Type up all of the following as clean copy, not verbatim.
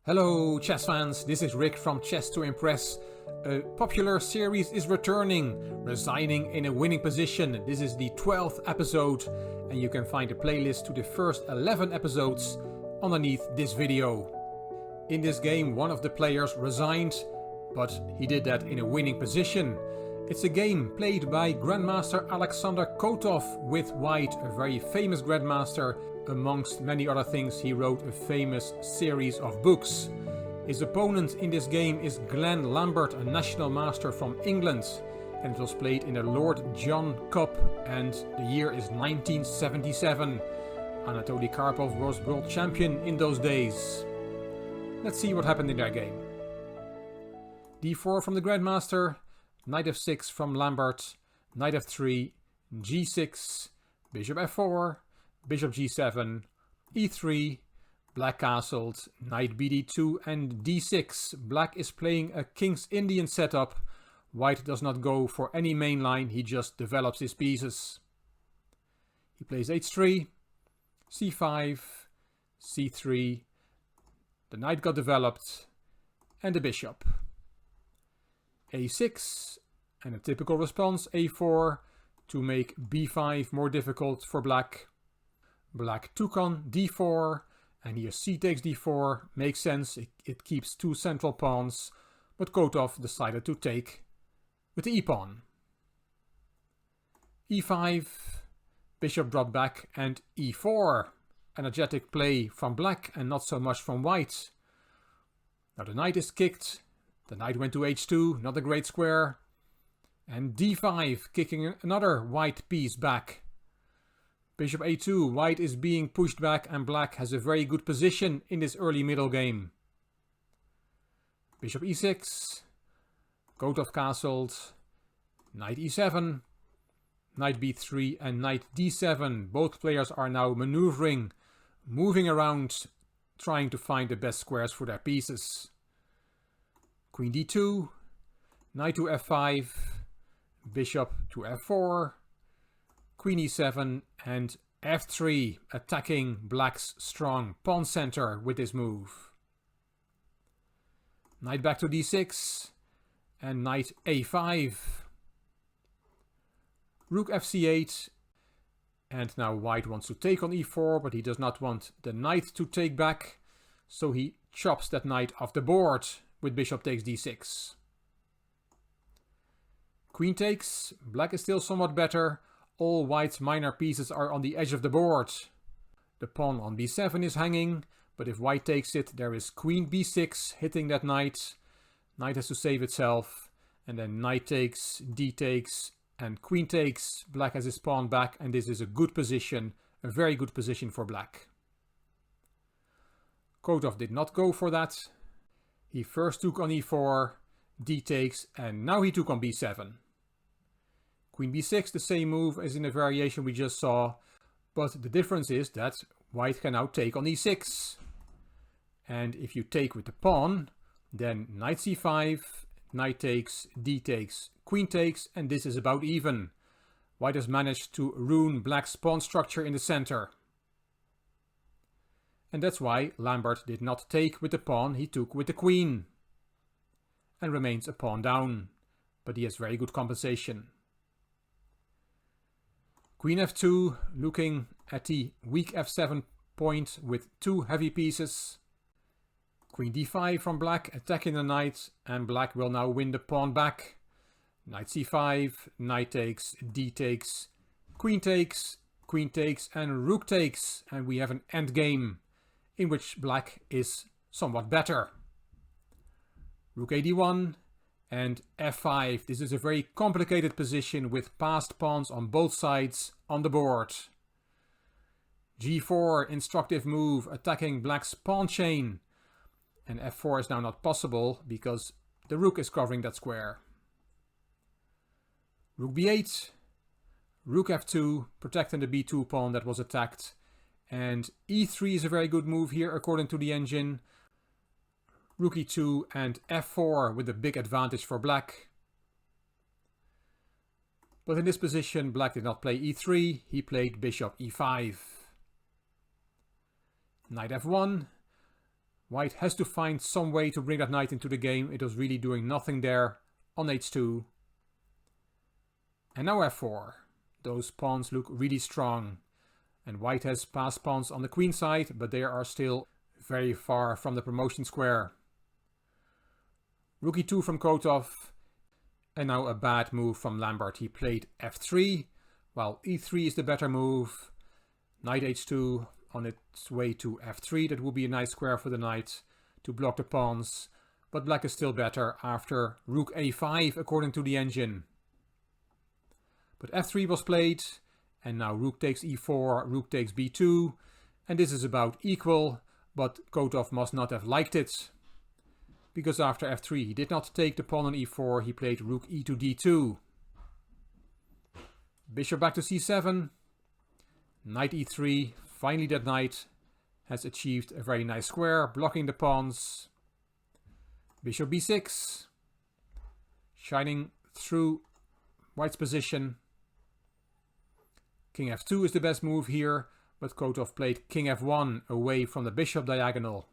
Hello chess fans, this is Rick from Chess to Impress. A popular series is returning, Resigning in a Winning Position. This is the 12th episode and you can find a playlist to the first 11 episodes underneath this video. In this game one of the players resigned, but he did that in a winning position. It's a game played by Grandmaster Alexander Kotov with White, a very famous Grandmaster. Amongst many other things, he wrote a famous series of books. His opponent in this game is Glenn Lambert, a national master from England, and it was played in the Lord John Cup, and the year is 1977. Anatoly Karpov was world champion in those days. Let's see what happened in that game. d4 from the Grandmaster, knight f6 from Lambert, knight f3, g6, bishop f4, bishop g7, e3, black castled, knight bd2 and d6. Black is playing a King's Indian setup. White does not go for any main line, he just develops his pieces. He plays h3, c5, c3, the knight got developed, and the bishop. a6, and a typical response, a4, to make b5 more difficult for black. Black took on d4, and here c takes d4, makes sense, it keeps two central pawns, but Kotov decided to take with the e-pawn. e5, bishop dropped back, and e4, energetic play from black and not so much from white. Now the knight is kicked, the knight went to h2, not a great square, and d5, kicking another white piece back. Bishop a2, white is being pushed back and black has a very good position in this early middle game. Bishop e6, Kotov castled, knight e7, knight b3 and knight d7. Both players are now maneuvering, moving around, trying to find the best squares for their pieces. Queen d2, knight to f5, bishop to f4, queen e7 and f3, attacking black's strong pawn center with this move. Knight back to d6 and knight a5. Rook fc8, and now white wants to take on e4, but he does not want the knight to take back, so he chops that knight off the board with bishop takes d6. Queen takes, black is still somewhat better. All white's minor pieces are on the edge of the board. The pawn on b7 is hanging, but if white takes it, there is queen b6 hitting that knight. Knight has to save itself, and then knight takes, d takes, and queen takes. Black has his pawn back, and this is a good position, a very good position for black. Kotov did not go for that. He first took on e4, d takes, and now he took on b7. Queen b6, the same move as in the variation we just saw, but the difference is that white can now take on e6. And if you take with the pawn, then knight c5, knight takes, d takes, queen takes, and this is about even. White has managed to ruin black's pawn structure in the center. And that's why Lambert did not take with the pawn, he took with the queen. And remains a pawn down, but he has very good compensation. Queen f2, looking at the weak f7 point with two heavy pieces. Queen d5 from black, attacking the knight, and black will now win the pawn back. Knight c5, knight takes, d takes, queen takes, and rook takes, and we have an endgame in which black is somewhat better. Rook a d1 and f5. This is a very complicated position with passed pawns on both sides on the board. g4, instructive move, attacking black's pawn chain. And f4 is now not possible because the rook is covering that square. Rook b8, rook f2, protecting the b2 pawn that was attacked. And e3 is a very good move here according to the engine. Rook e2 and f4 with a big advantage for black. But in this position, black did not play e3, he played bishop e5. Knight f1, White has to find some way to bring that knight into the game. It was really doing nothing there on h2. And now f4. Those pawns look really strong. And white has passed pawns on the queen side, but they are still very far from the promotion square. Rook e2 from Kotov. And now a bad move from Lambert. He played f3, while e3 is the better move. Knight h2 on its way to f3. That would be a nice square for the knight to block the pawns. But black is still better after rook a5 according to the engine. But f3 was played. And now rook takes e4, rook takes b2. And this is about equal. But Kotov must not have liked it. Because after f3 he did not take the pawn on e4. He played rook e to d2. Bishop back to c7. Knight e3. Finally that knight has achieved a very nice square, blocking the pawns. Bishop b6. Shining through white's position. King f2 is the best move here, but Kotov played king f1 away from the bishop diagonal.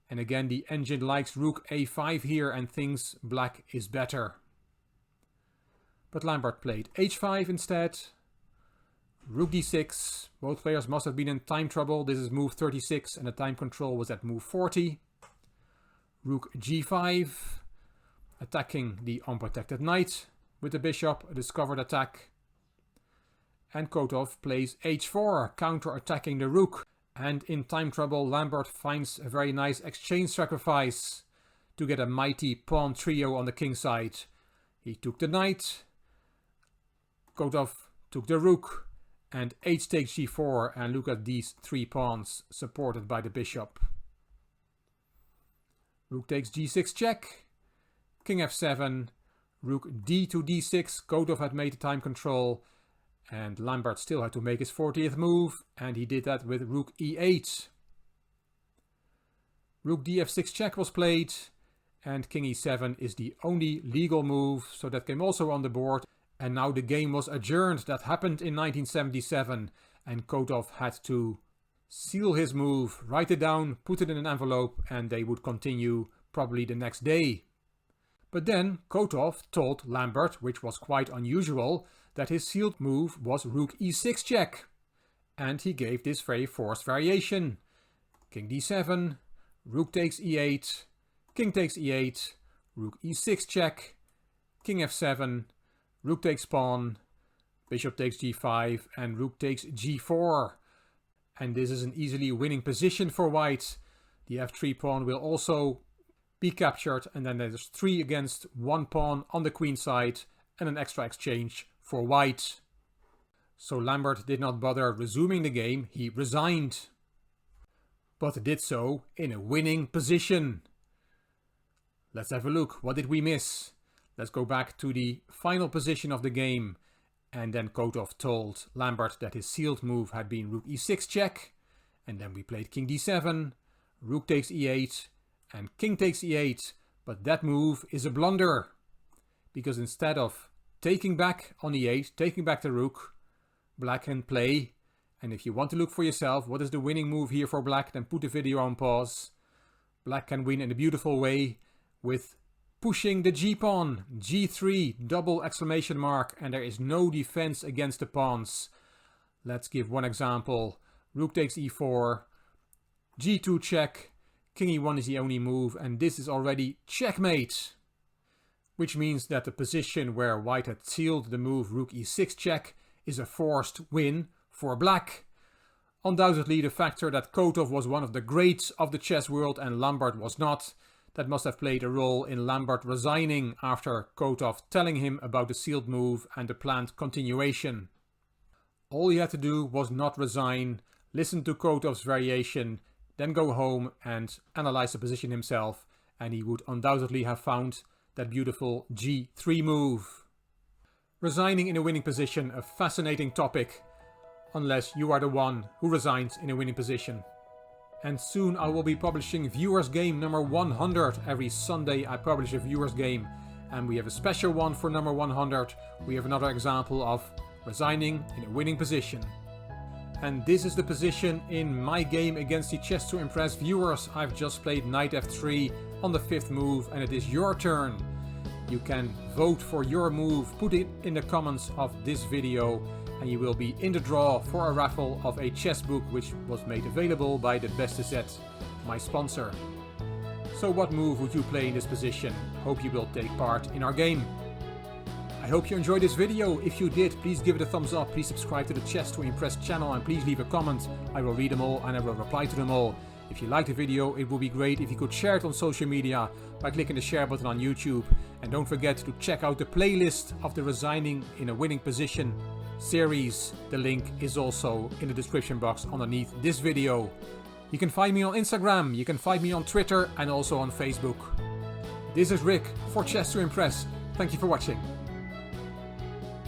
And again the engine likes rook a5 here and thinks black is better. But Lambert played h5 instead. Rook d6. Both players must have been in time trouble. This is move 36 and the time control was at move 40. Rook g5. Attacking the unprotected knight with the bishop. A discovered attack. And Kotov plays h4, counter-attacking the rook. And in time trouble, Lambert finds a very nice exchange sacrifice to get a mighty pawn trio on the king side. He took the knight. Kotov took the rook. And h takes g4, and look at these three pawns supported by the bishop. Rook takes g6 check. King f7. Rook d to d6. Kotov had made the time control. And Lambert still had to make his 40th move. And he did that with rook e8. Rook df6 check was played. And king e7 is the only legal move. So that came also on the board. And now the game was adjourned. That happened in 1977. And Kotov had to seal his move, write it down, put it in an envelope, and they would continue probably the next day. But then Kotov told Lambert, which was quite unusual, that his sealed move was rook e6 check. And he gave this very forced variation. King d7, rook takes e8, king takes e8, rook e6 check, king f7, rook takes pawn, bishop takes g5, and rook takes g4. And this is an easily winning position for white. The f3 pawn will also be captured, and then there's 3 against 1 pawn on the queen side, and an extra exchange for white. So Lambert did not bother resuming the game, he resigned. But did so in a winning position. Let's have a look, what did we miss? Let's go back to the final position of the game. And then Kotov told Lambert that his sealed move had been rook e6 check. And then we played king d7, rook takes e8, and king takes e8. But that move is a blunder. Because instead of taking back on e8, taking back the rook, black can play. And if you want to look for yourself, what is the winning move here for black, then put the video on pause. Black can win in a beautiful way with pushing the g-pawn, g3, double exclamation mark, and there is no defense against the pawns. Let's give one example. Rook takes e4, g2 check, king e1 is the only move, and this is already checkmate. Which means that the position where white had sealed the move rook e6 check is a forced win for black. Undoubtedly the factor that Kotov was one of the greats of the chess world and Lambert was not, that must have played a role in Lambert resigning after Kotov telling him about the sealed move and the planned continuation. All he had to do was not resign, listen to Kotov's variation, then go home and analyze the position himself, and he would undoubtedly have found that beautiful g3 move. Resigning in a winning position, a fascinating topic, unless you are the one who resigns in a winning position. And soon I will be publishing Viewers Game number 100. Every Sunday I publish a Viewers Game, and we have a special one for number 100. We have another example of resigning in a winning position. and this is the position in my game against the Chess to Impress viewers. I've just played knight f3 on the 5th move, and it is your turn. You can vote for your move, put it in the comments of this video, and you will be in the draw for a raffle of a chess book which was made available by the Beste, my sponsor. So what move would you play in this position? Hope you will take part in our game. I hope you enjoyed this video. If you did, please give it a thumbs up, please subscribe to the Chess to Impress channel, and please leave a comment. I will read them all and I will reply to them all. If you liked the video, it would be great if you could share it on social media by clicking the share button on YouTube. And don't forget to check out the playlist of the Resigning in a Winning Position series. The link is also in the description box underneath this video. You can find me on Instagram, you can find me on Twitter and also on Facebook. This is Rick for Chess to Impress. Thank you for watching.